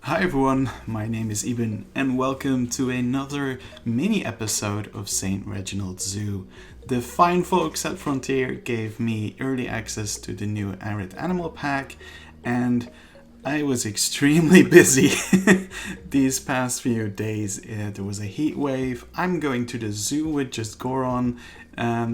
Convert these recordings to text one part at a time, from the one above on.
Hi everyone, my name is Iben and welcome to another mini episode of Saint Reginald Zoo. The fine folks at Frontier gave me early access to the new Arid Animal Pack and I was extremely busy these past few days. There was a heat wave. I'm going to the zoo with JustGoron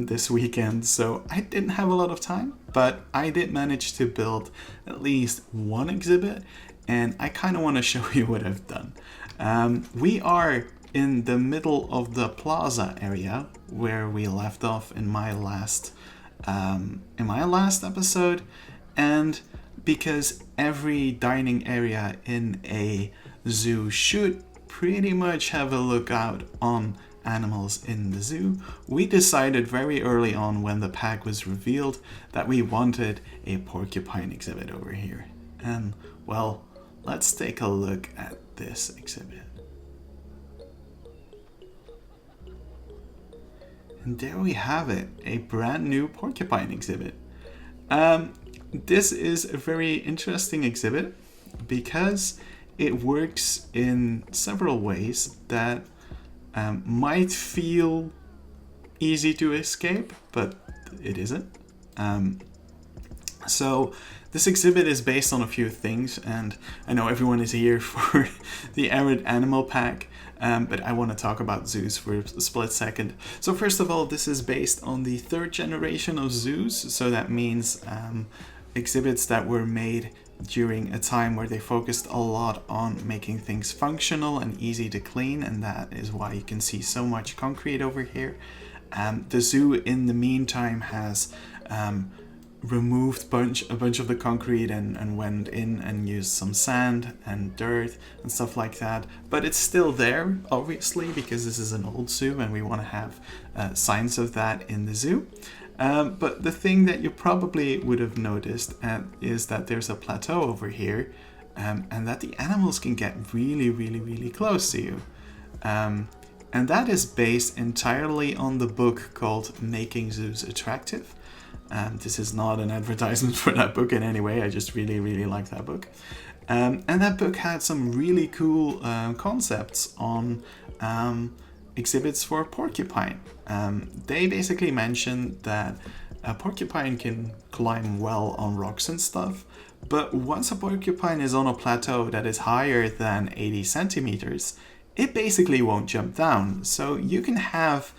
this weekend, so I didn't have a lot of time, but I did manage to build at least one exhibit, and I kind of want to show you what I've done. We are in the middle of the plaza area where we left off in my last episode, and because every dining area in a zoo should pretty much have a lookout on animals in the zoo, we decided very early on when the pack was revealed that we wanted a porcupine exhibit over here. And well, let's take a look at this exhibit. And there we have it, a brand new porcupine exhibit. This is a very interesting exhibit because it works in several ways that might feel easy to escape, but it isn't. So this exhibit is based on a few things, and I know everyone is here for the Arid Animal Pack, but I want to talk about zoos for a split second. So first of all, this is based on the third generation of zoos, so that means exhibits that were made during a time where they focused a lot on making things functional and easy to clean, and that is why you can see so much concrete over here. The zoo in the meantime has removed a bunch of the concrete and went in and used some sand and dirt and stuff like that, but it's still there obviously because this is an old zoo and we want to have signs of that in the zoo. But the thing that you probably would have noticed is that there's a plateau over here, and that the animals can get really close to you. And that is based entirely on the book called Making Zoos Attractive. This is not an advertisement for that book in any way, I just really like that book. And that book had some really cool concepts on exhibits for porcupine. They basically mentioned that a porcupine can climb well on rocks and stuff, but once a porcupine is on a plateau that is higher than 80 centimeters, it basically won't jump down. So you can have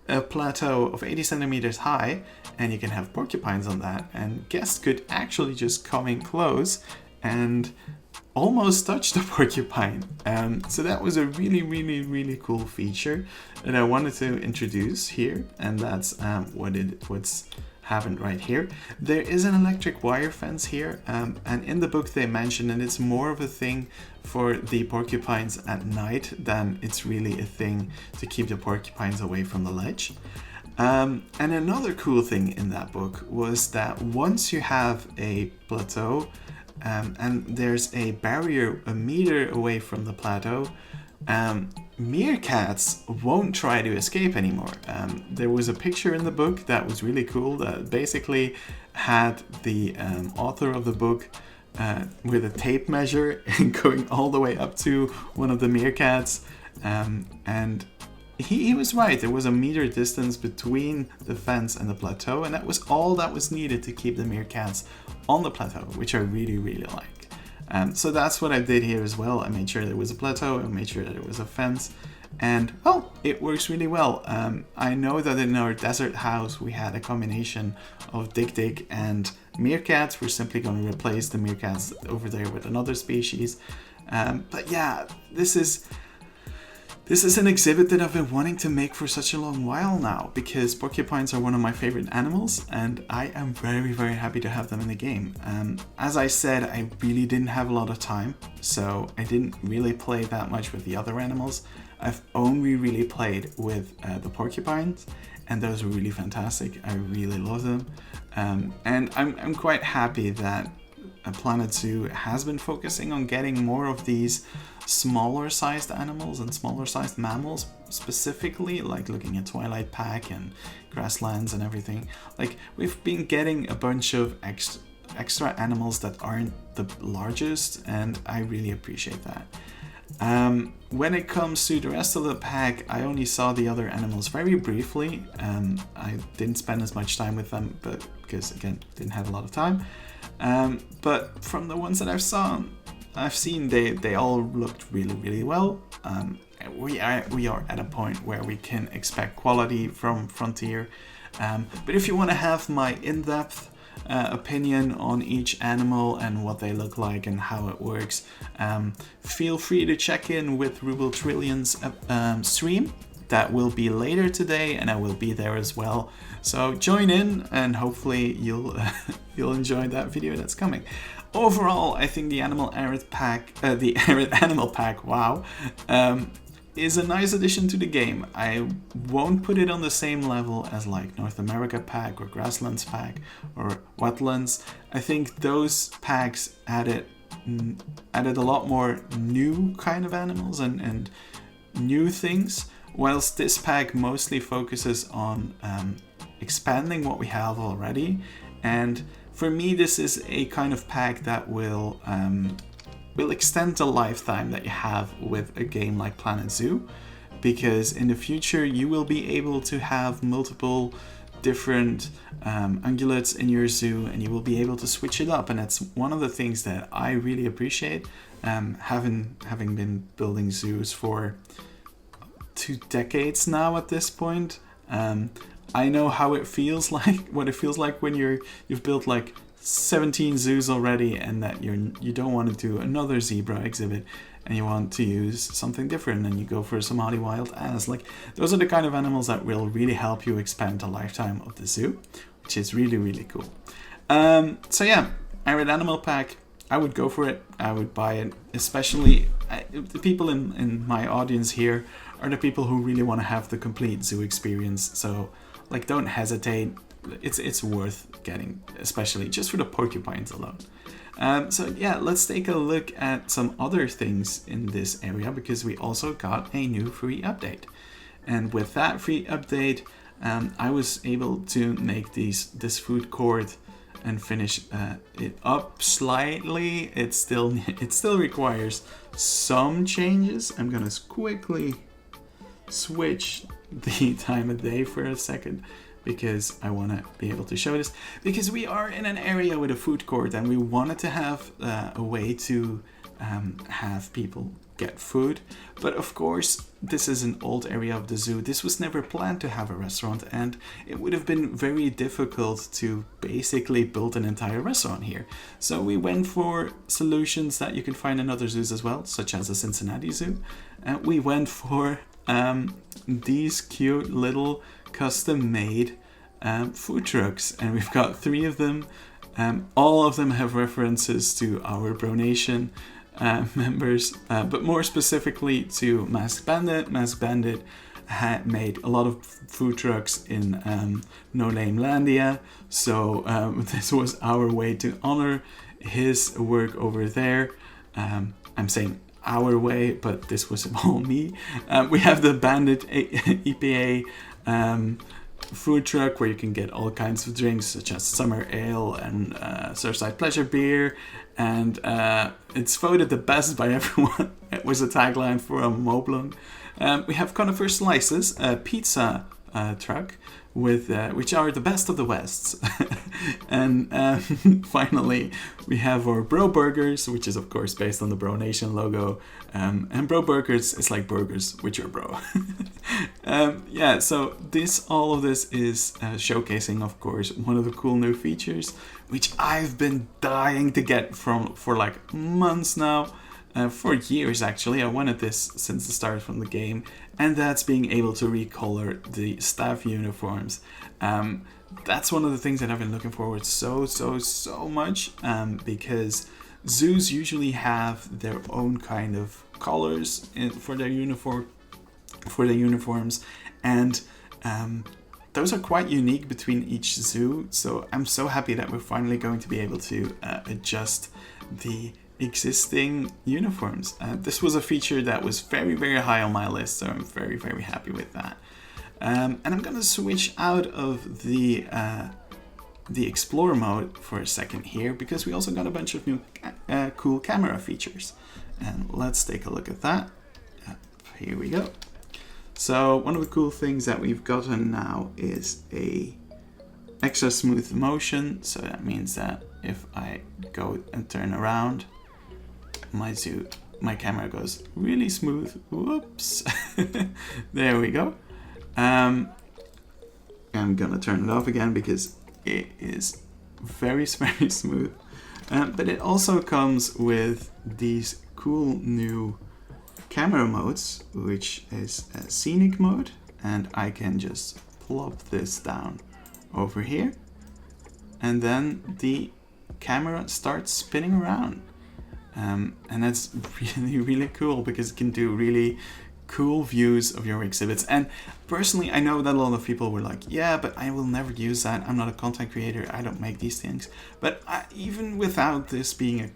a plateau of 80 centimeters high and you can have porcupines on that, and guests could actually just come in close and almost touch the porcupine. So that was a really cool feature that I wanted to introduce here, and that's what's happened right here. There is an electric wire fence here, and in the book they mention that it's more of a thing for the porcupines at night than it's really a thing to keep the porcupines away from the ledge. And another cool thing in that book was that once you have a plateau and there's a barrier a meter away from the plateau, meerkats won't try to escape anymore. There was a picture in the book that was really cool that basically had the author of the book with a tape measure and going all the way up to one of the meerkats, and he was right. There was a meter distance between the fence and the plateau, and that was all that was needed to keep the meerkats on the plateau, which I really like. So that's what I did here as well. I made sure there was a plateau, I made sure that there was a fence, and well, it works really well. I know that in our desert house we had a combination of dik and meerkats. We're simply going to replace the meerkats over there with another species. But yeah, this is an exhibit that I've been wanting to make for such a long while now, because porcupines are one of my favorite animals and I am very happy to have them in the game. As I said, I really didn't have a lot of time, so I didn't really play that much with the other animals. I've only really played with the porcupines, and those were really fantastic. I really love them. And I'm quite happy that Planet Zoo has been focusing on getting more of these smaller sized animals and smaller sized mammals, specifically like looking at Twilight Pack and Grasslands and everything. Like, we've been getting a bunch of extra animals that aren't the largest, and I really appreciate that. When it comes to the rest of the pack, I only saw the other animals very briefly. I didn't spend as much time with them, but because again, didn't have a lot of time. But from the ones that I've seen, they all looked really, really well. We are at a point where we can expect quality from Frontier. But if you want to have my in-depth opinion on each animal and what they look like and how it works, feel free to check in with Ruble Trillion's stream. That will be later today, and I will be there as well. So join in, and hopefully you'll enjoy that video that's coming. Overall, I think the Arid Animal Pack, wow, is a nice addition to the game. I won't put it on the same level as like North America Pack or Grasslands Pack or Wetlands. I think those packs added a lot more new kind of animals and new things, whilst this pack mostly focuses on expanding what we have already. And for me, this is a kind of pack that will extend the lifetime that you have with a game like Planet Zoo, because in the future you will be able to have multiple different ungulates in your zoo, and you will be able to switch it up. And that's one of the things that I really appreciate, having been building zoos for 2 decades now at this point. I know how it feels like, what it feels like when you've built like 17 zoos already, and that you don't want to do another zebra exhibit, and you want to use something different, and you go for a Somali wild ass. Like, those are the kind of animals that will really help you expand the lifetime of the zoo, which is really, really cool. So yeah, Arid Animal Pack, I would go for it. I would buy it, especially the people in my audience here are the people who really want to have the complete zoo experience. So like, don't hesitate. It's worth getting, especially just for the porcupines alone. So yeah, let's take a look at some other things in this area, because we also got a new free update. And with that free update, I was able to make this food court and finish it up slightly. It still requires some changes. I'm gonna quickly switch the time of day for a second, because I want to be able to show this, because we are in an area with a food court, and we wanted to have a way to have people get food. But of course, this is an old area of the zoo. This was never planned to have a restaurant, and it would have been very difficult to basically build an entire restaurant here. So we went for solutions that you can find in other zoos as well, such as the Cincinnati Zoo. We went for these cute little custom-made food trucks, and we've got 3 of them. All of them have references to our BroNation members, but more specifically to Maskedbandit. Maskedbandit had made a lot of food trucks in No Name Landia, so this was our way to honor his work over there. I'm saying our way, but this was all me. We have the Bandit EPA food truck, where you can get all kinds of drinks, such as summer ale and Surfside Pleasure beer, and it's voted the best by everyone. It was a tagline for a Moblung. We have Conifer Slices, a pizza truck, with which are the best of the Wests. And finally, we have our Bro Burgers, which is of course based on the BroNation logo. And Bro Burgers is like burgers with your bro. Yeah, so all of this is showcasing, of course, one of the cool new features, which I've been dying to get for like months now. For years actually. I wanted this since the start from the game, and that's being able to recolor the staff uniforms. That's one of the things that I've been looking forward so much, because zoos usually have their own kind of colors for their uniforms, and those are quite unique between each zoo. So I'm so happy that we're finally going to be able to adjust the existing uniforms. This was a feature that was very high on my list, so I'm very happy with that. And I'm gonna switch out of the the explore mode for a second here, because we also got a bunch of new cool camera features. And let's take a look at that. Here we go. So one of the cool things that we've gotten now is a extra smooth motion. So that means that if I go and turn around, my camera goes really smooth. Whoops. There we go. I'm gonna turn it off again because it is very, very smooth. But it also comes with these cool new camera modes, which is a scenic mode, and I can just plop this down over here, and then the camera starts spinning around. And that's really, really cool because it can do really cool views of your exhibits. And personally, I know that a lot of people were like, yeah, but I will never use that. I'm not a content creator. I don't make these things. But even without this being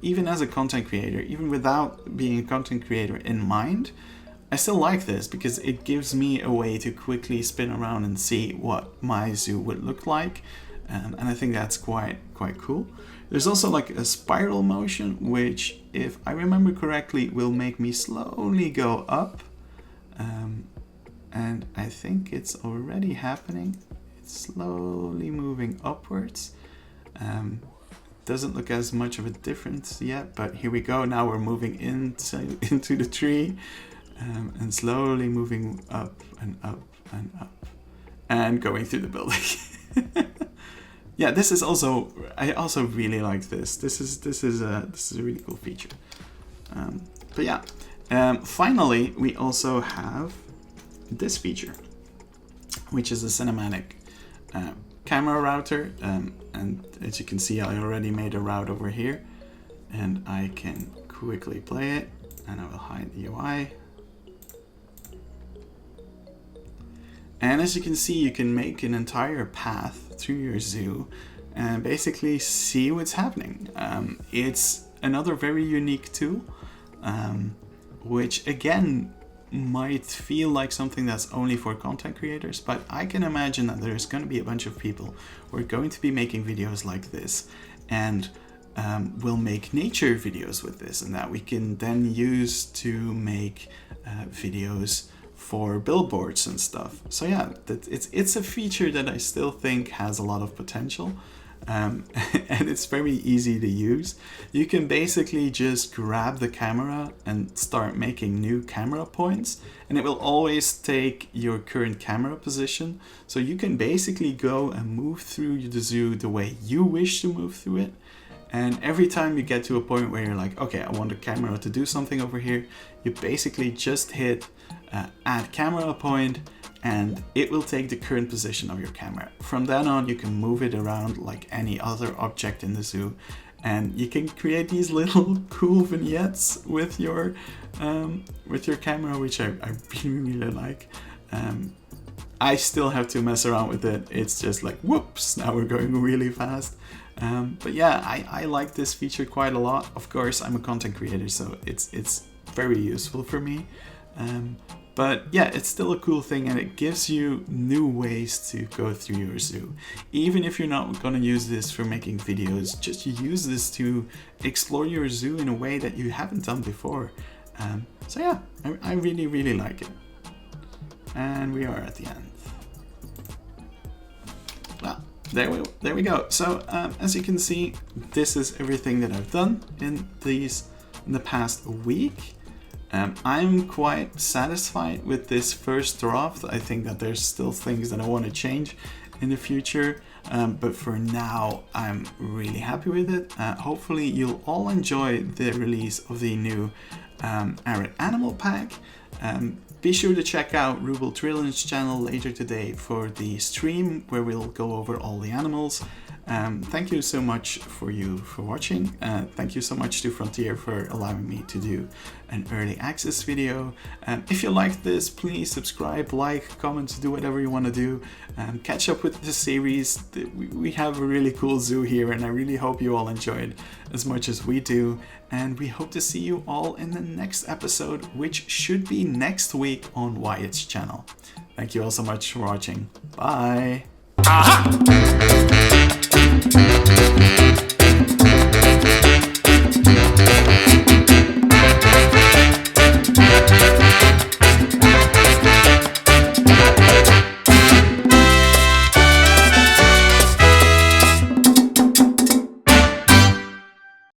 even as a content creator, even without being a content creator in mind, I still like this because it gives me a way to quickly spin around and see what my zoo would look like. And I think that's quite cool. There's also like a spiral motion, which, if I remember correctly, will make me slowly go up. And I think it's already happening. It's slowly moving upwards. Doesn't look as much of a difference yet, but here we go. Now we're moving into the tree, and slowly moving up and up and up, and going through the building. Yeah, this is also, I also really like this. This is a really cool feature. But yeah, finally we also have this feature, which is a cinematic camera router. And as you can see, I already made a route over here, and I can quickly play it, and I will hide the UI. And as you can see, you can make an entire path through your zoo and basically see what's happening. It's another very unique tool, which again might feel like something that's only for content creators, but I can imagine that there's going to be a bunch of people who are going to be making videos like this, and will make nature videos with this, and that we can then use to make videos for billboards and stuff. So yeah, it's a feature that I still think has a lot of potential, and it's very easy to use. You can basically just grab the camera and start making new camera points, and it will always take your current camera position. So you can basically go and move through the zoo the way you wish to move through it. And every time you get to a point where you're like, okay, I want the camera to do something over here, you basically just hit add camera point, and it will take the current position of your camera. From then on, you can move it around like any other object in the zoo, and you can create these little cool vignettes with your camera, which I really like. I still have to mess around with it. It's just like, whoops, now we're going really fast. But yeah, I like this feature quite a lot. Of course, I'm a content creator, so it's very useful for me. But yeah, it's still a cool thing, and it gives you new ways to go through your zoo. Even if you're not going to use this for making videos, just use this to explore your zoo in a way that you haven't done before. So yeah, I really, really like it. And we are at the end. Well, there we go. So as you can see, this is everything that I've done in the past week. I'm quite satisfied with this first draft. I think that there's still things that I want to change in the future, but for now I'm really happy with it. Hopefully you'll all enjoy the release of the new Arid Animal Pack. Be sure to check out Ruble Trillin's channel later today for the stream where we'll go over all the animals. Thank you so much for watching. Thank you so much to Frontier for allowing me to do an early access video. If you liked this, please subscribe, like, comment, do whatever you want to do. Catch up with the series. We have a really cool zoo here, and I really hope you all enjoyed as much as we do. And we hope to see you all in the next episode, which should be next week on Wyatt's channel. Thank you all so much for watching. Bye! Aha!